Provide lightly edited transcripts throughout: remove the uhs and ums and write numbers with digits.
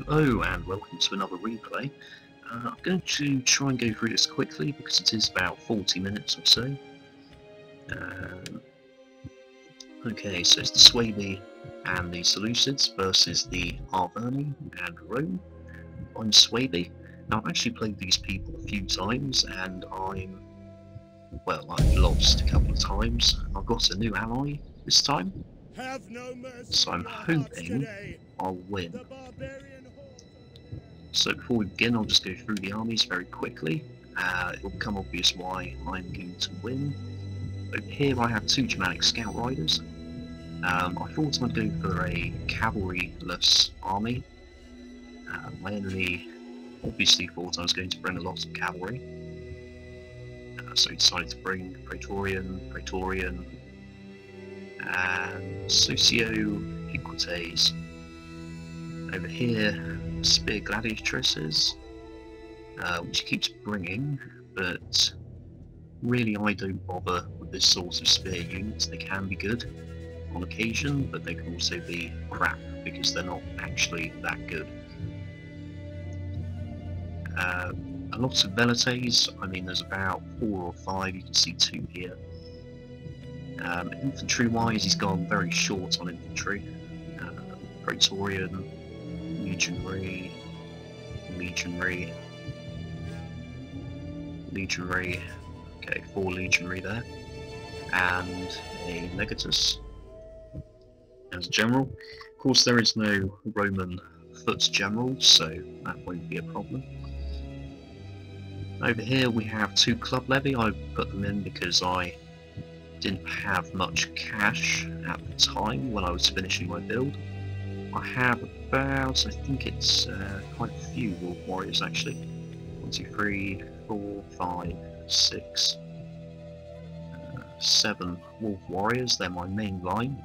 Hello and welcome to another replay. I'm going to try and go through this quickly because it is about 40 minutes or so. Okay, so it's the Suebi and the Seleucids versus the Arveni and Rome. I'm Suebi. Now I've actually played these people a few times and I've lost a couple of times. I've got a new ally this time, so I'm hoping I'll win. So before we begin, I'll just go through the armies very quickly. It will become obvious why I'm going to win. Over here I have two Germanic scout riders. I thought I'd go for a cavalry-less army. My enemy obviously thought I was going to bring a lot of cavalry. So he decided to bring Praetorian, and Socio-Equites. Over here, Spear Gladiatresses, which he keeps bringing, but really I don't bother with this sort of spear units. They can be good on occasion, but they can also be crap because they're not actually that good. A lot of velites, I mean there's about 4 or 5, you can see 2 here. Infantry wise he's gone very short on infantry. Praetorian, Legionary, okay, 4 Legionary there, and a Legatus as a general. Of course there is no Roman foot general, so that won't be a problem. Over here we have 2 Club Levy. I put them in because I didn't have much cash at the time when I was finishing my build. I have about, I think it's quite a few Wolf Warriors actually. 1, 2, 3, 4, 5, 6, 7 Wolf Warriors. They're my main line.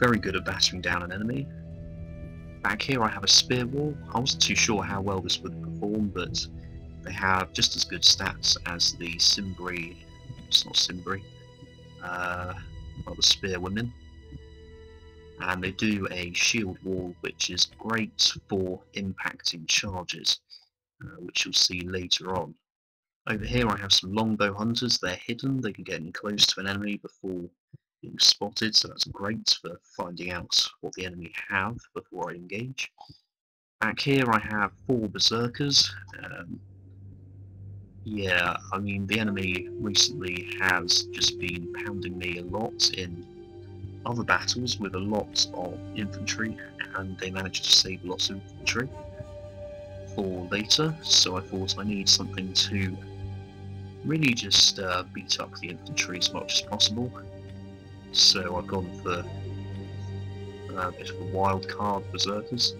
Very good at battering down an enemy. Back here I have a Spear Wall. I wasn't too sure how well this would perform, but they have just as good stats as the Cimbri. It's not Cimbri. The Spear Women. And they do a shield wall which is great for impacting charges, which you'll see later on. Over here I have some longbow hunters. They're hidden, they can get in close to an enemy before being spotted, so that's great for finding out what the enemy have before I engage. Back here I have 4 berserkers. Yeah, I mean the enemy recently has just been pounding me a lot in other battles with a lot of infantry, and they managed to save a lot of infantry for later, so I thought I need something to really just beat up the infantry as much as possible. So I've gone for a bit of a wild card berserkers.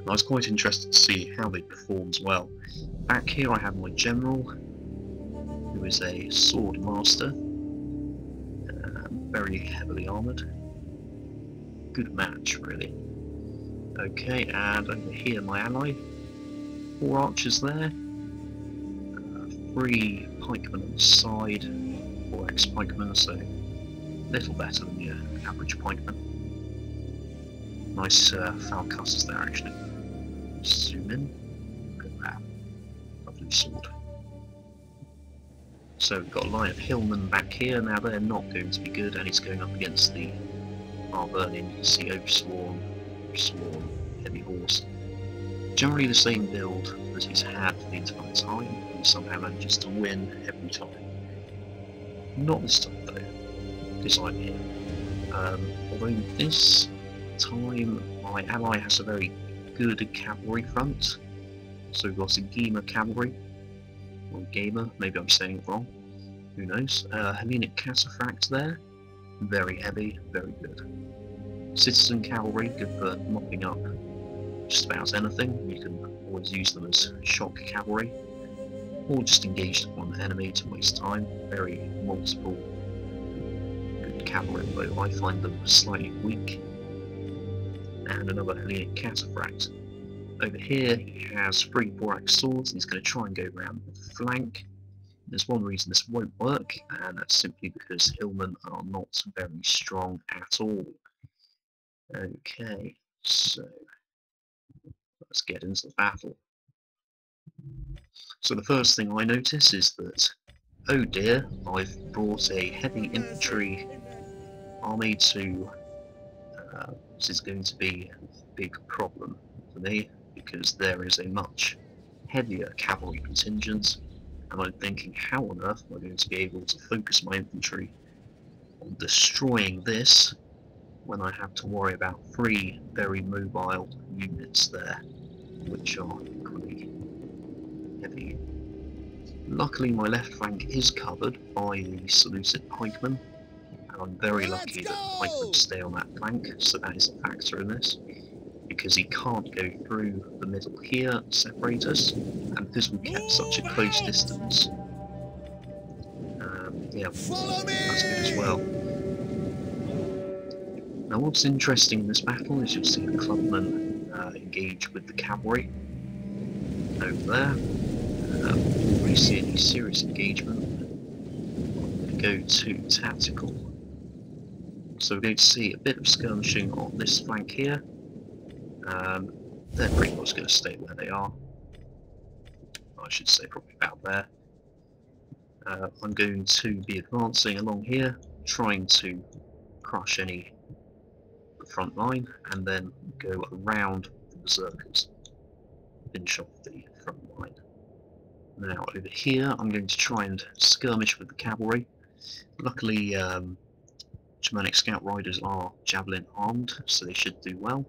I was quite interested to see how they perform as well. Back here I have my general, who is a sword master. Very heavily armoured. Good match, really. Okay, and over here my ally. 4 archers there. 3 pikemen on the side. 4 ex-pikemen, so a little better than your average pikeman. Nice foul cutters there, actually. Zoom in. Look at that. Lovely sword. So we've got a line of hillmen back here. Now they're not going to be good, and he's going up against the Arveni. You can see Oversworn, Heavy Horse. Generally the same build that he's had the entire time, and he somehow manages to win every time. Not this time though, because I'm here. Although this time my ally has a very good cavalry front. So we've got a Gamer cavalry. Or Gamer, maybe I'm saying it wrong, who knows. Hellenic Cataphract there, very heavy, very good. Citizen Cavalry, good for mopping up just about anything. You can always use them as shock cavalry, or just engage one enemy to waste time. Very multiple good cavalry, though I find them slightly weak. And another Hellenic Cataphract. Over here he has 3 4-axe swords, and he's going to try and go around the flank. There's one reason this won't work, and that's simply because hillmen are not very strong at all. Okay, so let's get into the battle. So the first thing I notice is that, oh dear, I've brought a heavy infantry army to... this is going to be a big problem for me, because there is a much heavier cavalry contingent, and I'm thinking, how on earth am I going to be able to focus my infantry on destroying this when I have to worry about 3 very mobile units there, which are equally heavy. Luckily my left flank is covered by the Seleucid pikemen, and I'm very lucky that the pikemen stay on that flank, so that is a factor in this, because he can't go through the middle here and separate us, and because we kept such a close distance, yeah, that's good as well. Now what's interesting in this battle is you'll see the clubmen engage with the cavalry over there. Before we see any serious engagement, I'm going to go to tactical. So we're going to see a bit of skirmishing on this flank here. They're pretty much going to stay where they are. I should say probably about there. I'm going to be advancing along here, trying to crush any the front line, and then go around the berserkers, finish off the front line. Now over here I'm going to try and skirmish with the cavalry. Luckily Germanic scout riders are javelin armed, so they should do well.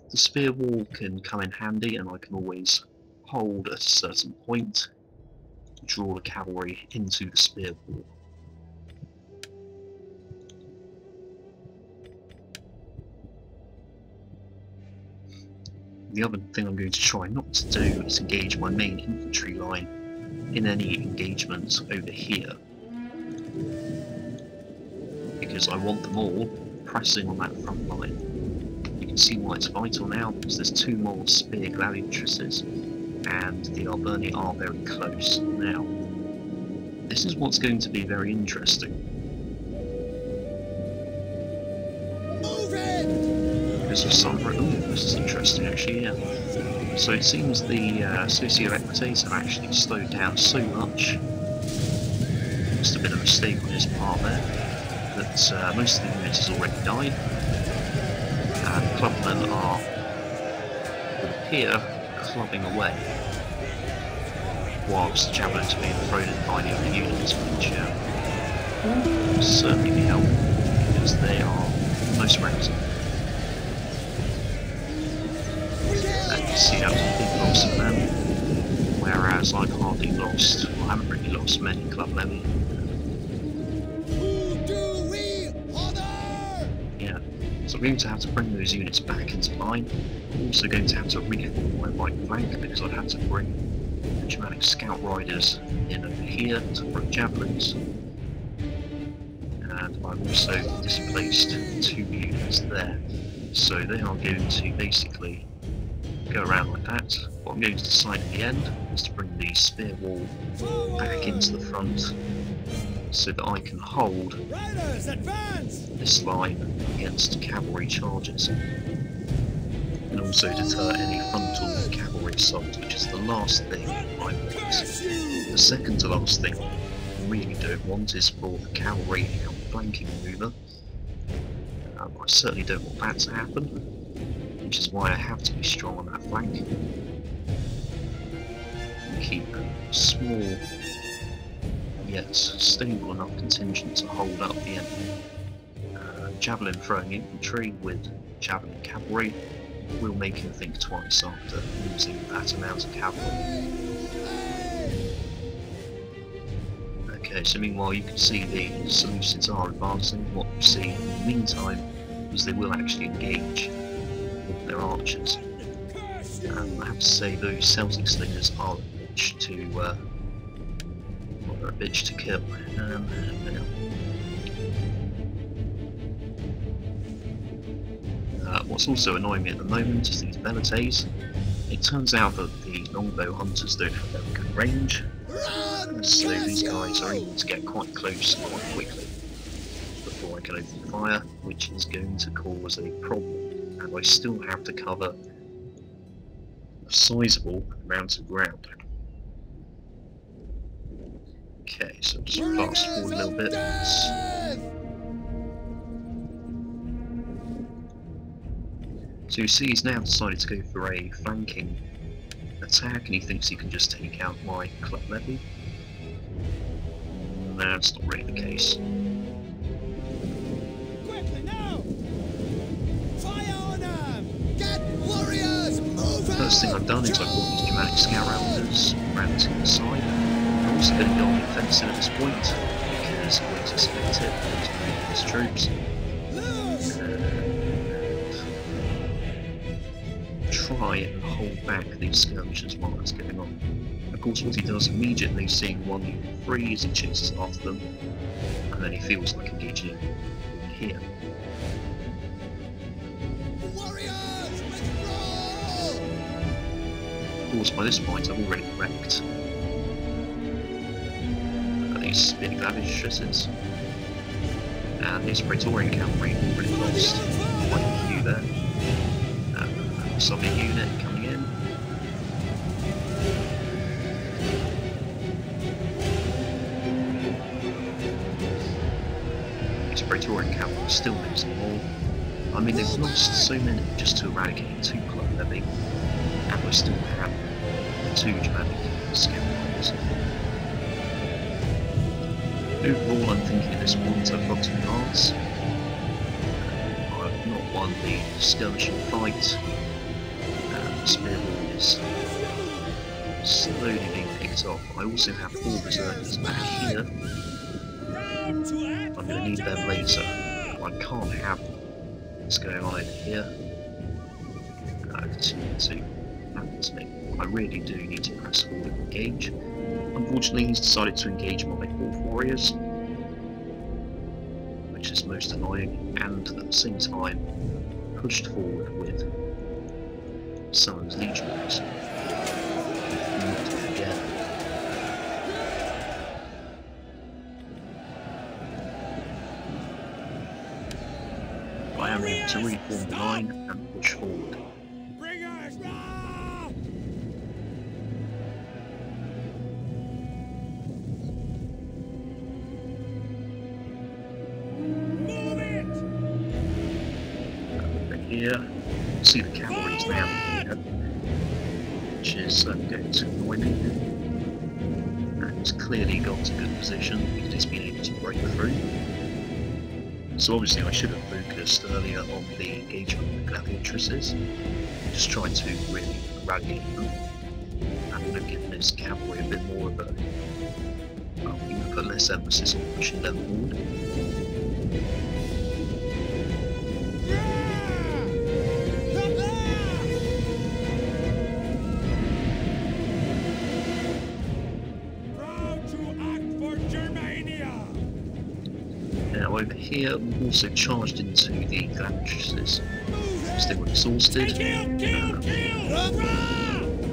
The spear wall can come in handy, and I can always hold at a certain point, draw the cavalry into the spear wall. The other thing I'm going to try not to do is engage my main infantry line in any engagement over here, because I want them all pressing on that front line. You can see why it's vital now, because there's 2 more spear gladiatrices, and the Arveni are very close. Now, this is what's going to be very interesting. Because of some... oh, this is interesting actually, yeah. So it seems the socio-equites have actually slowed down so much, must have been a mistake on his part there, that most of the units has already died, and clubmen are, would appear, clubbing away, whilst the javelins are being thrown in by the other units, which will certainly be helpful, because they are most rapid. And you see that was a big loss of them, whereas I've hardly lost, well, I haven't really lost many clubmen. Yeah, so I'm going to have to bring those units back into line. I'm also going to have to reform my right flank, because I'd have to bring the Germanic scout riders in over here to throw javelins. And I've also displaced 2 units there. So they are going to basically go around like that. What I'm going to decide at the end is to bring the spear wall back into the front, so that I can hold this line against cavalry charges, and also deter any frontal cavalry assault, which is the last thing I want. The second to last thing I really don't want is for the cavalry outflanking maneuver. I certainly don't want that to happen, which is why I have to be strong on that flank and keep a small yet stable enough contingent to hold up the enemy. Javelin throwing infantry with javelin cavalry will make him think twice after losing that amount of cavalry. Okay, so meanwhile you can see the Seleucids are advancing. What you see in the meantime is they will actually engage with their archers. I have to say those Celtic slingers are a bitch to kill. What's also annoying me at the moment is these velites. It turns out that the longbow hunters don't have very good range, so these guys are able to get quite close quite quickly before I can open fire, which is going to cause a problem, and I still have to cover a sizable amount of ground. Okay, so just fast forward a little bit. So you see he's now decided to go for a flanking attack, and he thinks he can just take out my club levy. No, that's not really the case. Quickly now! Fire on them! Get warriors! Move out! First thing I've done is I've brought these Germanic scout rounders round to the side. I'm also going to go on the offensive at this point, because I won't expect it to move his troops. Try and hold back these skirmishes while that's going on. Of course, what he does immediately, seeing one unit free, is he chases after them, and then he feels like engaging in here. Warriors! Withdraw! Of course, by this point, I've already wrecked these big gladiatresses, and these Praetorian cavalry have already lost quite a few there. Soviet unit coming in. These Praetorian cavalry still losing more. I mean, they've lost so many just to eradicate 2 club levy, and we still have 2 Germanic scout. Overall, I'm thinking at this point I've got 2 hearts. I've not won the skirmishing fight. The spear wall is slowly being picked off. I also have 4 berserkers back here. I'm going to need them later. I can't have what's going on over here continue to happen to me. I really do need to press forward and engage. Unfortunately, he's decided to engage my 4 warriors, which is most annoying, and at the same time pushed forward with some of his legionaries. Not to forget. I am able to reform the line and push forward. Here, see the cavalry's now here, which is going to annoy me. And it's clearly got a good position because it's been able to break through. So obviously I should have focused earlier on the engagement with the gladiatresses, just trying to really eradicate them, and would have given this cavalry a bit more of a, well, you would put less emphasis on pushing them forward. Now over here, we've also charged into the gladiatresses because they were exhausted.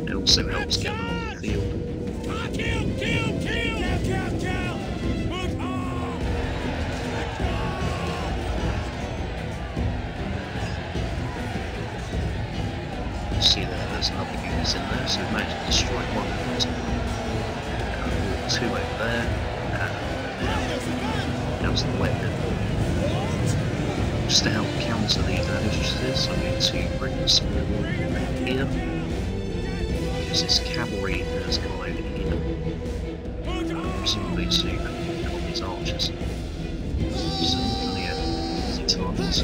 It also helps get them on the field. See there's another unit in there, so we've managed to destroy 1 of 2 over there. That was the weapon. Just to help counter these gladiatresses, I'm going to bring the spear wall back here. Because this cavalry has gone over here. Presumably to help these archers. So plenty of easy targets.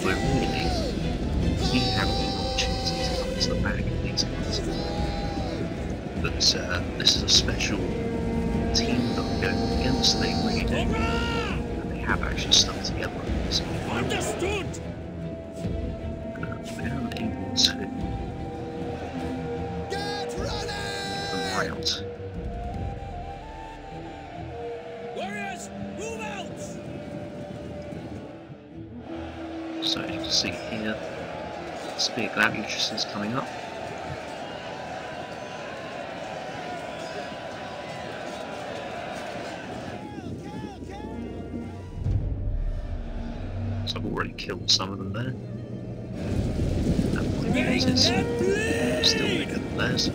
But really, we have the opportunity to come to the back of these guys. But this is a special team that I'm going against, they really do. And they have actually stuck together. So understood! I'm able to Get running! route. Warriors, move out! So you can see here, spear gladiatresses coming up. So I've already killed some of them there. And my Still bigger than theirs.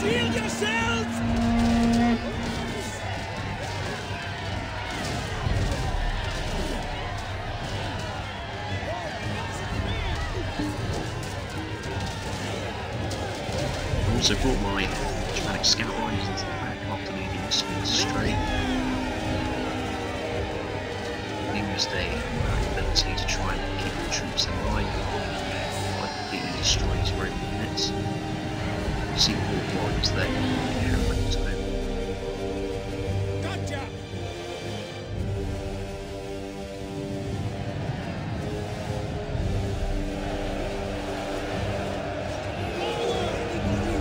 Shield yourselves! I also brought my dramatic scout lines into the back after leaving the speeds straight. They used a ability to try and keep the troops in line. I completely destroyed his Roman units. See the war lines there, hammering to him. Gotcha!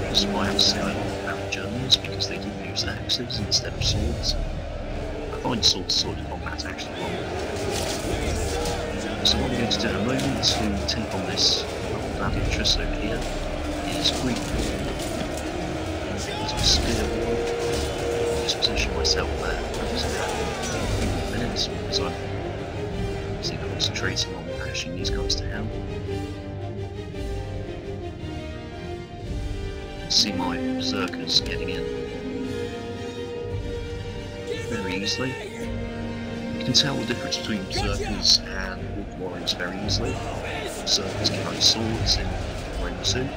That's why I have to say I love about the Germans, because they do use axes instead of swords. I find sword-to-sword combat actually wrong. So what I'm going to do in a moment to take on this gladiatress over here is Greek. There's a spear wall. Just position myself there. That's about 3 minutes because I'm concentrating on bashing these guys to hell. See my berserkers getting in very easily. You can tell the difference between berserkers and wolf warriors very easily. Berserkers carry swords in wearing suit.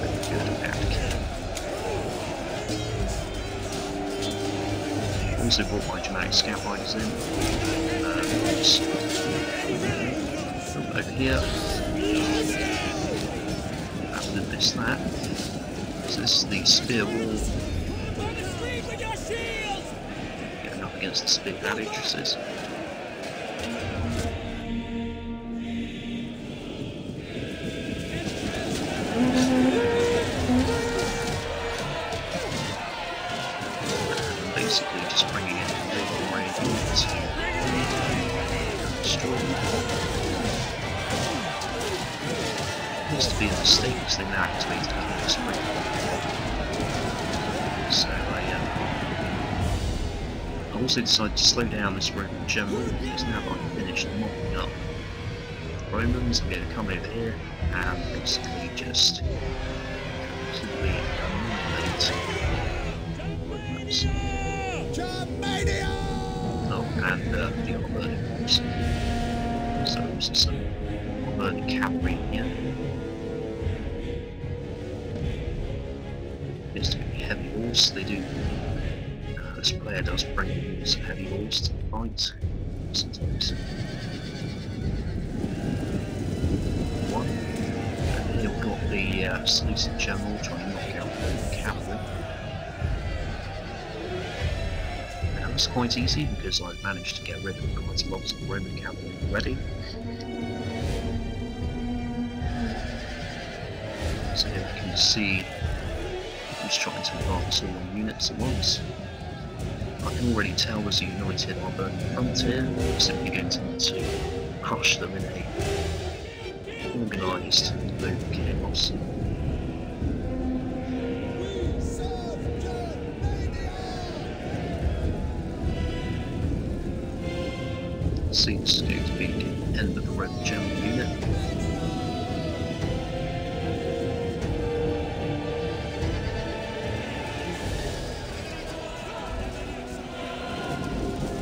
Very good at killing. Also brought my dramatic scout riders in. Over here. Miss that. So this is the spear wall. Getting up against the spear gladiatresses. Basically just bringing in a little range to destroy them. Used to be a mistake because they now activated the spring. So I also decided to slow down this Roman general because now that I've finished mopping up the Romans, I'm going to come over here and basically just completely annihilate the Romans. Oh, and the Arveni Rome. So also some Arveni cavalry here. Is to be heavy horse, they do. This player does bring some heavy horse to the fight sometimes. One. And then you've got the Seleucid general trying to knock out the cavalry. Now that's quite easy because I've managed to get rid of quite a lot of Roman cavalry already. So here we can see who's trying to advance all the units at once. I can already tell there's a united Arveni front here. I'm simply going to need to crush them in a organised move of chaos. Seems to be the end of the Roman general unit.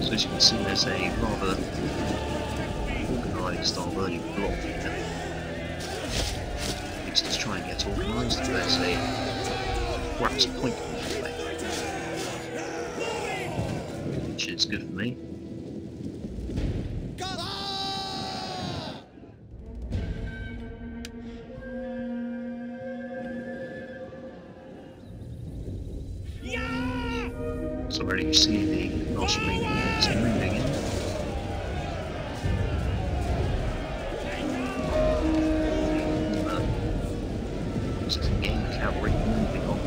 So as you can see, there's a rather organised Arveni block here. It's just try and get organised. There's a perhaps point play, which is good for me. So already you see the last remaining units moving in. So again, the cavalry moving off,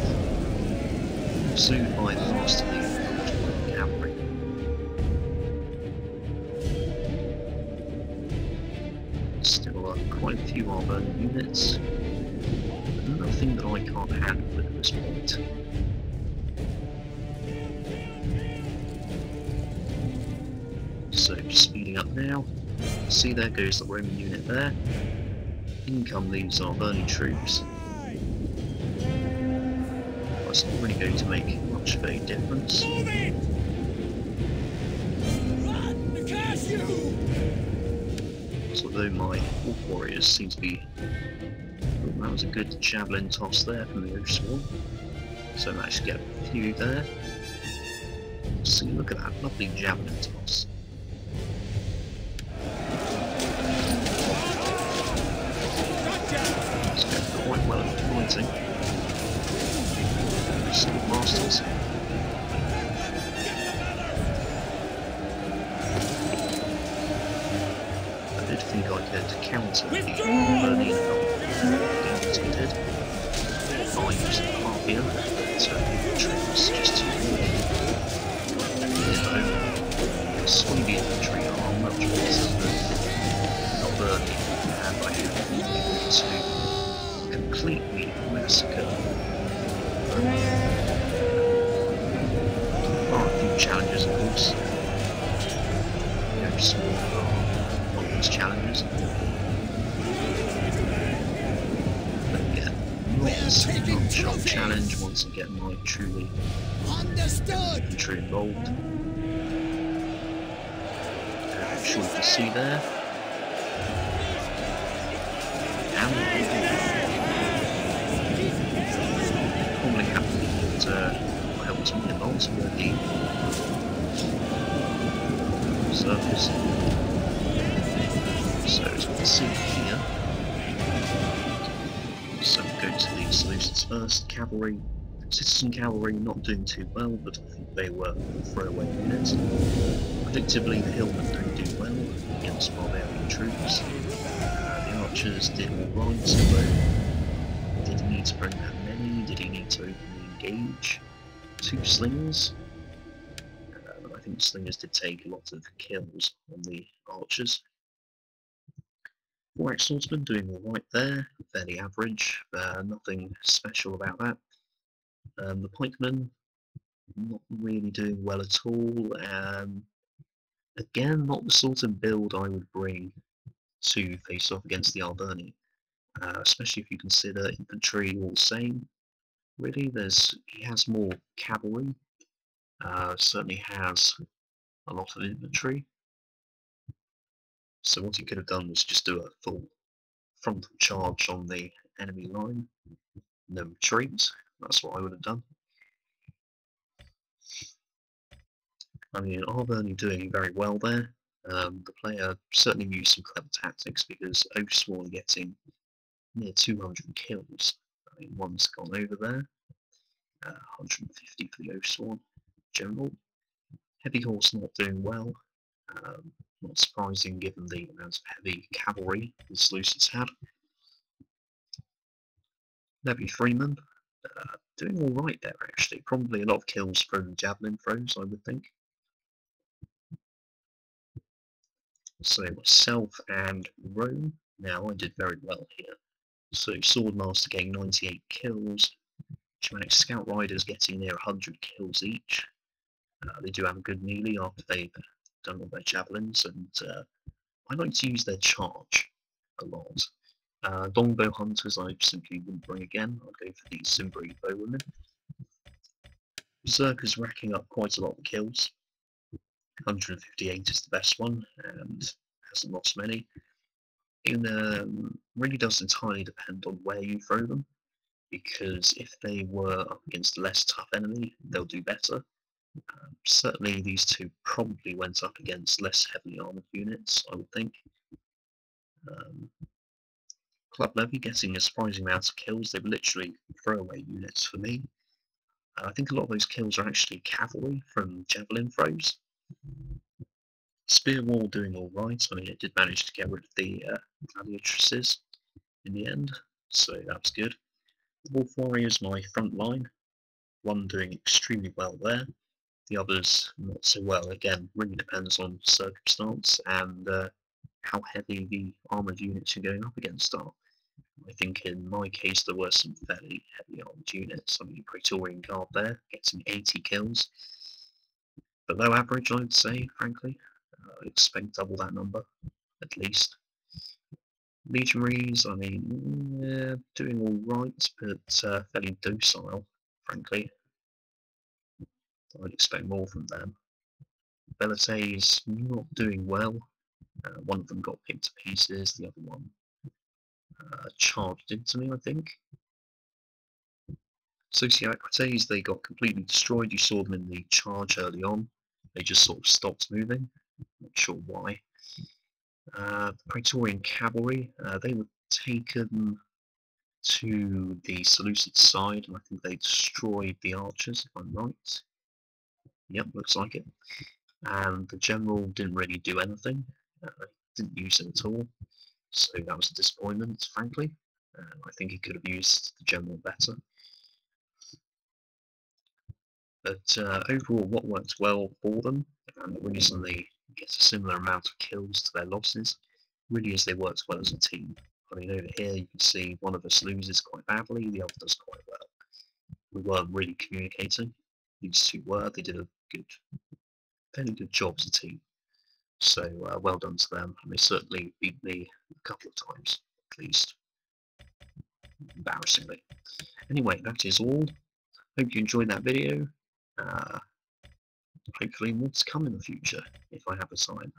pursued by the last of the cavalry. Still quite a few Arveni units. Nothing that I can't handle at this point. coming up now. See, there goes the Roman unit there. In come these Arveni troops. That's not really going to make much of a difference. Move it! Run! Curse you! So although my Wolf Warriors seem to be... Oh, that was a good javelin toss there from the Oathsworn. So I managed to get a few there. See, look at that lovely javelin toss. It's going quite well at pointing. Still masters. I did think I could counter the Arveni as we did by using Parthia, but infantry was just too weak. Suebi infantry are much better than Arveni, and I should be able to completely massacre. There are a few challenges, of course. Small are one of these challenges. But yeah, not shot challenge once I get my truly infantry involved. I'm sure you can see there. Probably happy that I helped me a lot with the surface. So as we can see here, so we'll go to the solutions first. Cavalry, citizen cavalry not doing too well, but I think they were throwaway units. Predictably, the hillmen don't do well against barbarian troops. The archers did alright, although did he need to bring that many? Did he need to openly engage? 2 slingers? I think slingers did take a lot of kills on the archers. 4 swordsmen doing alright there, fairly average, nothing special about that. The pikemen not really doing well at all. Again, not the sort of build I would bring to face off against the Arveni, especially if you consider infantry all the same. Really, he has more cavalry, certainly has a lot of infantry. So what he could have done was just do a full frontal charge on the enemy line, no retreat. That's what I would have done. I mean, Arveni doing very well there. The player certainly used some clever tactics because Oathsworn getting near 200 kills. I mean, one's gone over there. 150 for the Oathsworn general. Heavy horse not doing well. Not surprising given the amount of heavy cavalry the Seleucids had. Levy Freeman doing alright there actually. Probably a lot of kills from javelin throws, I would think. So myself and Rome, now I did very well here. So Swordmaster getting 98 kills, Germanic Scout Riders getting near 100 kills each. They do have a good melee after they've done all their javelins, and I like to use their charge a lot. Longbow Hunters I simply wouldn't bring again, I'd go for the Cimbri Bowwomen. Berserkers racking up quite a lot of kills. 158 is the best one, and hasn't lost many. It really does entirely depend on where you throw them, because if they were up against a less tough enemy, they'll do better. Certainly these two probably went up against less heavily armoured units, I would think. Club Levy getting a surprising amount of kills. They were literally throwaway units for me. I think a lot of those kills are actually cavalry from javelin throws. Spear Wall doing alright. I mean, it did manage to get rid of the gladiatresses in the end, so that was good. The Wolf Warriors, my front line. One doing extremely well there. The others not so well. Again, really depends on circumstance and how heavy the armoured units you're going up against are. I think in my case there were some fairly heavy armoured units. I mean, Praetorian Guard there, getting 80 kills. Below average, I would say, frankly. I'd expect double that number, at least. Legionaries, I mean, yeah, doing alright, but fairly docile, frankly. I'd expect more from them. Velites, not doing well. One of them got picked to pieces, the other one charged into me, I think. Sociocrites, they got completely destroyed. You saw them in the charge early on. They just sort of stopped moving. Not sure why. The Praetorian Cavalry, they were taken to the Seleucid side, and I think they destroyed the archers, if I'm right. Yep, looks like it. And the general didn't really do anything. Didn't use it at all. So that was a disappointment, frankly. I think he could have used the general better. But overall, what worked well for them, and the reason they get a similar amount of kills to their losses, really is they worked well as a team. I mean, over here you can see one of us loses quite badly, the other does quite well. We weren't really communicating. These two were. They did a fairly good job as a team. So well done to them, and they certainly beat me a couple of times, at least. Embarrassingly. Anyway, that is all. Hope you enjoyed that video. Hopefully more to come in the future, if I have the time.